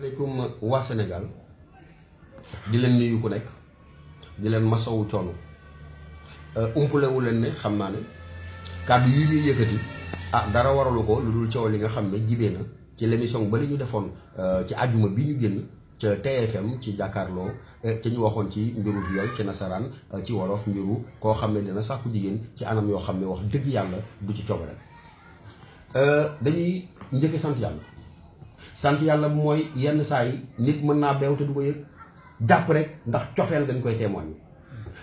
maaleykum waa Sénégal di leen nuyu ku nekk di leen masawu coono umpalewu leen ne xam naa ne kàddu yi ñuy yëkkati dara waralu ko lu dul coow li nga xam ne jibee na ci l'émission ba li ñu defoon ci àjjuma bi ñu génn ca TFM ci jàkkaarloo ci ñu waxoon ci mbiru viol ci nasaraan ci wolof mbiru koo xam ne dina sàkku jigéen ci anam yoo xam ne wax dëgg yàlla du ci coobare dañuy njëkke sant yàlla bu mooy yenn saa yi nit mën naa beew te du ko yëg jàpp rek ndax cofeel dañ koy témoigner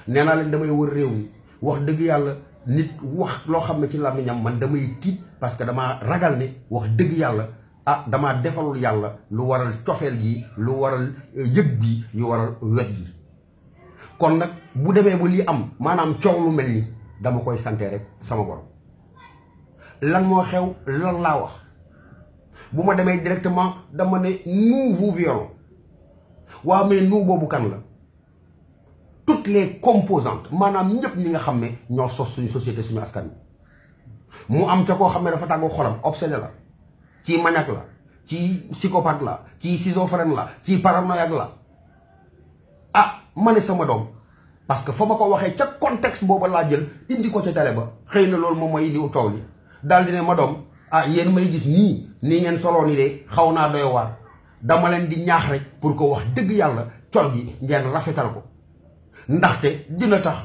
nee naa leen damay wër réew mi wax dëgg yàlla nit wax loo xam ne ci làmmiñam man damay tiit parce que damaa ragal ne wax dëgg yàlla damaa defalul yàlla lu waral cofeel gi lu waral yëg bi yu waral wet gi kon nag bu demee ba lii am maanaam coow lu mel ni dama koy sante rek sama borom lan moo xew lan laa wax bu ma demee directement dama ne nous vous violons waaw mais nous boobu kan la toutes les composantes maanaam ñëpp ñi nga xam ne ñoo sos suñu société suñu askan mu am ca koo xam ne dafa tàggoo xolam obsédé la ci maniaque la ci psychopathe la ci schizophrène la ci paranoïaque la ma ne sama doom parce que fa ma ko waxee ca contexte boobu laa jël indi ko ca télé ba xëy na loolu moom mooy indi coow li daal di ne ma doom yéen may gis nii ngeen soloo ni de xaw naa doy waar dama leen di ñaax rek pour que wax dëgg yàlla col gi ngeen rafetal ko ndaxte dina tax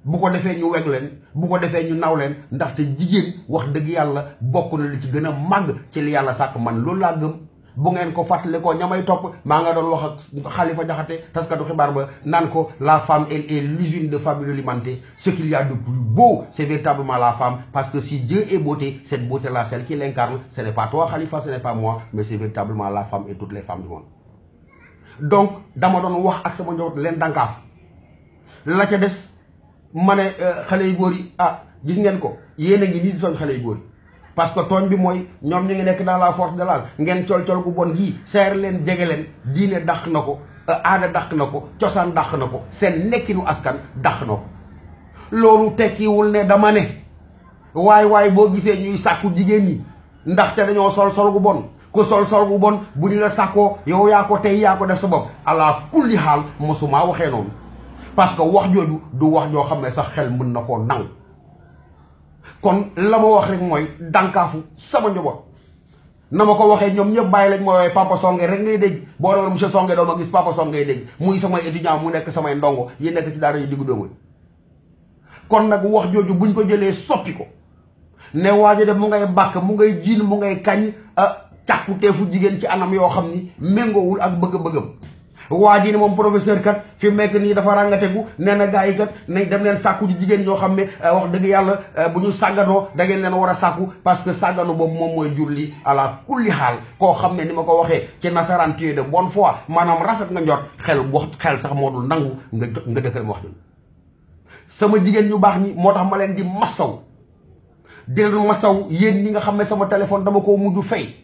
bu ko defee ñu weg leen bu ko defee ñu naw leen ndaxte jigéen wax dëgg yàlla bokk na li ci gën a màgg ci li yàlla sàkk man loolu laa gëm bu ngeen ko fàttale ko ñamay topp maa nga doon wax ak Khalifa Diakhaté taskatu xibaar ba naan ko la femme elle est l'usine de fabrique alimentaire ce qu'il y a de plus beau c'est véritablement la femme parce que si Dieu est beauté cette beauté là celle qui l'incarne ce n'est pas toi Khalifa ce n'est pas moi mais c'est véritablement la femme et toutes les femmes du monde donc dama doon wax ak sama njaboot leen dànkaaf la ca des ma ne xale yu góor yi gis ngeen ko yéen a ngi nii di tooñ xale yu góor yi parce que tooñ bi mooy ñoom ñu ngi nekk dans la force de l'âge ngeen col gu bon gii seer leen jege leen diine dàq na ko aada dàq na ko cosaan dàq na ko seen nekkinu askan dàq na ko loolu tekkiwul ne dama ne waay boo gisee ñuy sàkku jigéen ñi ndaxte dañoo sol gu bon ku sol gu bon bu ñu la sàkkoo yow yaa ko tey yaa ko def sa bopp ala kulli xaal mosumaa waxee noonu parce que wax jooju du wax joo xam ne sax xel mën na koo nangu kon la ma wax rek mooy dànkaafu sama njaboot na ma ko waxee ñoom ñëpp bàyyi lañ ma woowee papa Songe rek ngay dégg boo doon monsieur Songe doo ma gis papa Songe ngay dégg muy samay étudiant mu nekk samay ndongo yi nekk ci daara yi diggu doomu kon nag wax jooju buñ ko jëlee soppi ko ne waajo de mu ngay bàkk mu ngay jiin mu ngay kañ càkkuteefu jigéen ci anam yoo xam ni méngoowul ak bëgg-bëggam waa ji ne moom professeur kat fi mu nekk nii dafa ràngateku nee na gars yi kat nañ dem leen sàkku ji jigéen ñoo xam ne wax dëgg yàlla bu ñu sàgganoo da ngeen leen war a sàkku parce que sàgganu boobu moom mooy jur li ala kulli xaal koo xam ne ni ma ko waxee ci nasaraan tu es de bonne foi maanaam rafet nga njort xel sax moo dul nangu nga dëkkal ma wax jooju sama jigéen ñu baax ñi moo tax ma leen di masaw di leen masaw yéen ñi nga xam ne sama téléphone dama ko mujj fay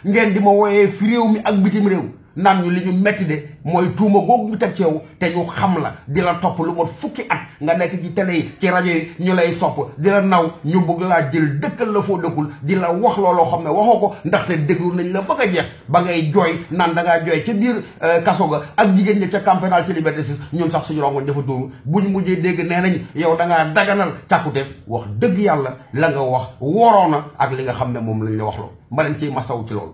ngeen di ma wooyee fi réew mi ak bitim réew naan ñu li ñu metti de mooy tuuma googu ñu teg ci yow te ñu xam la di la topp lu mot fukki at nga nekk ci télé yi ci rajo yi ñu lay sopp di la naw ñu bëgg laa jël dëkkal la foo dëkkul di la wax looloo xam ne waxoo ko ndaxte déglu nañ la bëgg a jeex ba ngay jooy naan da ngaa jooy ca biir kaso ga ak jigéen ñi ca camp pénal ci Liberté 6 ñun sax suñu rongoñ dafa tuuru bu ñu mujjee dégg nee nañ yow da ngaa daganal càkkuteef wax dëgg yàlla la nga wax woroona ak li nga xam ne moom lañ la wax loo ma leen ciy masaw ci loolu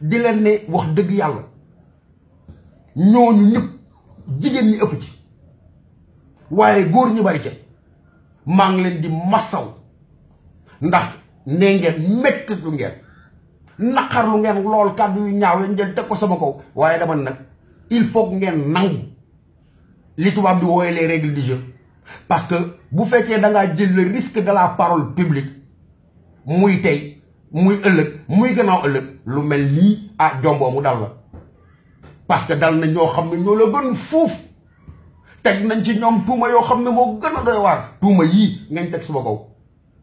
di leen ne wax dëgg yàlla ñooñu ñëpp jigéen ñi ëpp ci waaye góor ñi bari ca maa ngi leen di masaw ndax nee ngeen méttitu ngeen naqarlu ngeen lool kàddu yu ñaaw lañ jël teg ko sama kaw waaye dama nag il faut ngeen nangu li tubaab di wooye les règles du jeu parce que bu fekkee da ngaa jël le risque de la parole publique muy tey muy ëllëg muy gannaaw ëllëg lu mel nii jomboo mu dal la parce que dal na ñoo xam ne ñoo la gën fuuf teg nañ ci ñoom tuuma yoo xam ne moo gën a doy waar tuuma yii ngeen teg suba kaw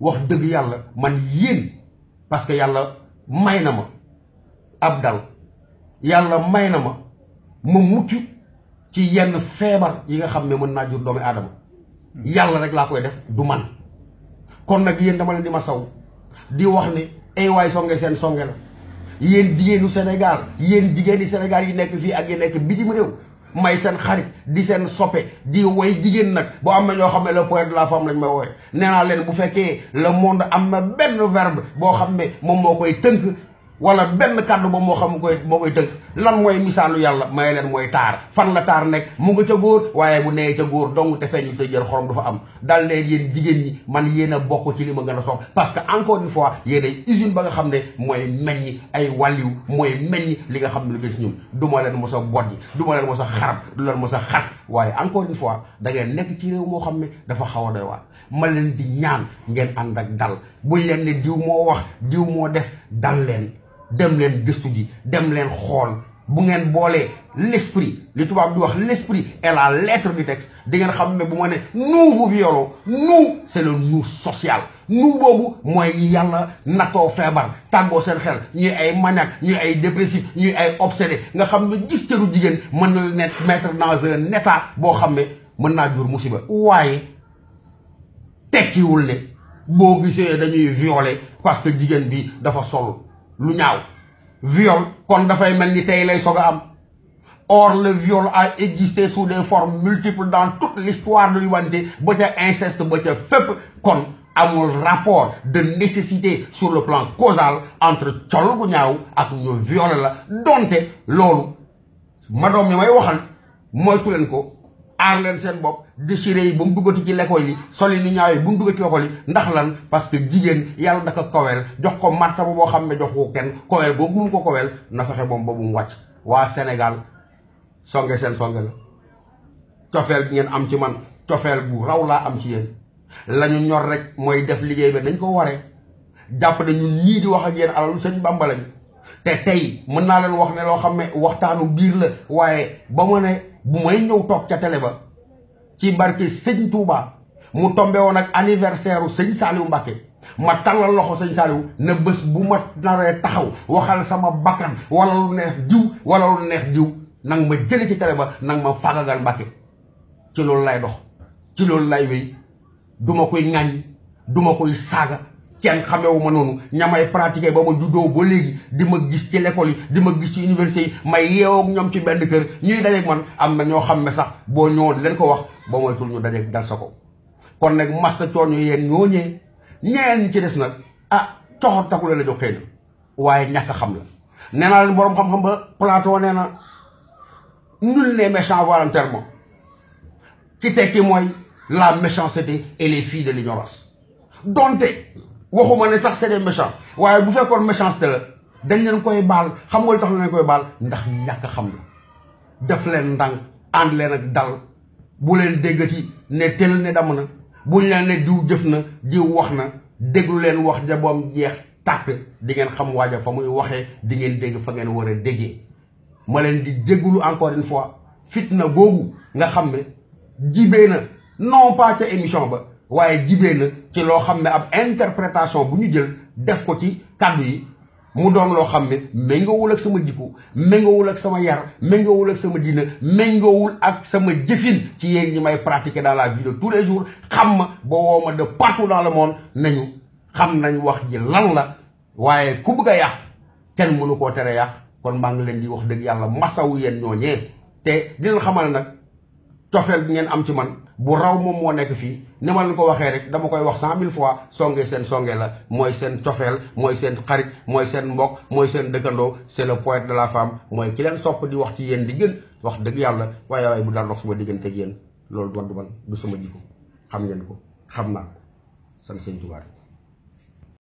wax dëgg yàlla man yéen parce que yàlla may na ma ab dal yàlla may na ma mucc ci yenn feebar yi nga xam ne mën naa jur doomu aadama yàlla rek laa koy def du man kon nag yéen dama leen di ma saw di wax ne ay waay songe seen songe la yéen jigéenu Sénégal yéen jigéeni Sénégal yi nekk fii ak yi nekk bitim réew may seen xarit di seen soppe di woy jigéen nag boo am na ñoo xam ne le poète de la femme lañ may wooye nee naa leen bu fekkee le monde am na benn verbe boo xam ne moom moo koy tënk wala benn kàddu ba moo xam moo koy tënk lan mooy misaalu yàlla may leen mooy taar fan la taar nekk mu nga ca góor waaye bu nee ca góor dong te feeñu te jël xorom dafa am dal leen yéen jigéen ñi man yéen a bokk ci li ma gën a sox parce que encore une fois yéen ay usine ba nga xam ne mooy meññi ay wàlliw mooy meññi li nga xam ne lu gën ci ñun du ma leen mos a boddi du ma leen mos a xarab du leen mos a xas waaye encore une fois da ngeen nekk ci réew moo xam ne dafa xaw a doy waar ma leen di ñaan ngeen ànd ak dal buñ leen ne diw moo wax diw moo def dal leen dem leen gëstu ji dem leen xool bu ngeen boolee l'esprit li tubaab di wax l'esprit et la lettre du texte di ngeen xam ne bu ma ne nous vous violons nous c'est le nous social nous boobu mooy yàlla nattoo feebar tàggoo seen xel ñuy ay maniaque ñuy ay dépressif ñuy ay obsédé nga xam ne gis cëru jigéen mën na leen mettre dans un état boo xam ne mën naa jur musiba waaye tekkiwul ne boo gisee dañuy violer parce que jigéen bi dafa sol lu ñaaw viol kon dafay mel ni tey lay soog a am or le viol a existé sous des formes multiples dans toute l'histoire de l'humanité ba ca inceste ba ca fépp kon amul rapport de nécessité sur le plan causal entre col gu ñaaw ak ñu violé la donte loolu ma doom ñi may waxal moytu leen ko aar leen seen bopp déchiré yi ba mu duggati ci l'école yi soli ni ñaaw yi bu mu duggati ci l'école yi ndax lan parce que jigéen yàlla da ko koweel jox ko martaba boo xam ne jox ko kenn koweel boobu mu ko koweel na fexe moom ba mu wàcc waa Sénégal songe seen songe la cofeel bi ngeen am ci man cofeel bu raw laa am ci yéen la ñu ñor rek mooy def liggéey bi dañ ko waree jàpp ne ñun ñii di wax ak yéen alalu sëñ Bàmba lañ te tey mën naa leen wax ne loo xam ne waxtaanu biir la waaye ba ma ne bu may ñëw toog ca télé ba ci barke sëñ Touba mu tombé woon ak anniversaire u sëñ Saliou Mbacké ma tallal loxo sëñ Saliou ne bés bu ma naree taxaw waxal sama bakkan wala lu neex diw wala lu neex diw nang ma jële ci télé ba nang ma fagagal Mbacké ci loolu lay dox ci loolu lay wéy duma koy ŋàññ duma koy saaga kenn xamewu ma noonu ñamay pratiquer ba ma juddoo ba léegi di ma gis ci l'école yi di ma gis ci université yi may yeewoog ñoom ci benn kër ñuy dajeeg man am na ñoo xam ne sax boo ñëwoon leen ko wax ba moytul ñu dajeeg dal sa ko kon nag massa coono yéen ñooñee ñeen ñi ci des nag ah coxor taku leen a jox xëy na waaye ñàkk xam la nee naa leen boroom xam-xam ba Platon nee na nul n'est méchant volontairement ki tekki mooy la méchanceté et les filles de l'ignorance donte waxuma ne sax c'est des méchants waaye bu fekkoon méchanceté la dañ leen koy baal xam nga lu tax leen koy baal ndax ñàkk xam la def leen ndànk ànd leen ak dal bu leen déggati ne tel ne dam na buñ leen ne diw jëf na diw wax na déglu leen wax ja boom jeex tàkk di ngeen xam waaja fa muy waxee di ngeen dégg fa ngeen war a déggee ma leen di jéggulu encore une fois fitna googu nga xam ne jibee na non pas ca émission ba waaye jibee na ci loo xam ne ab interprétation bu ñu jël def ko ci kàddu yi mu doon loo xam ne méngoowul ak sama jikko méngoowul ak sama yar méngoowul ak sama diina méngoowul ak sama jëfin ci yéen ñi may pratiquer dans la vie de tous les jours xam ma ba woo ma de partout dans le monde nañu xam nañ wax ji lan la waaye ku bëgg a yàq kenn mënu koo tere yàq kon maa ngi leen di wax dëgg yàlla masawu yéen ñooñee te di leen xamal nag cofeel bi ngeen am ci man bu raw moom moo nekk fii ni ma leen ko waxee rek dama koy wax 100 000 fois songe seen songe la mooy seen cofeel mooy seen xarit mooy seen mbokk mooy seen dëkkandoo c'est le poète de la femme mooy ki leen sopp di wax ci yéen di gën wax dëgg yàlla waaye waaye bu daan dox suma diggante ak yéen loolu du man du sama jikko xam ngeen ko xam naa ko sant sëñ Tuubaa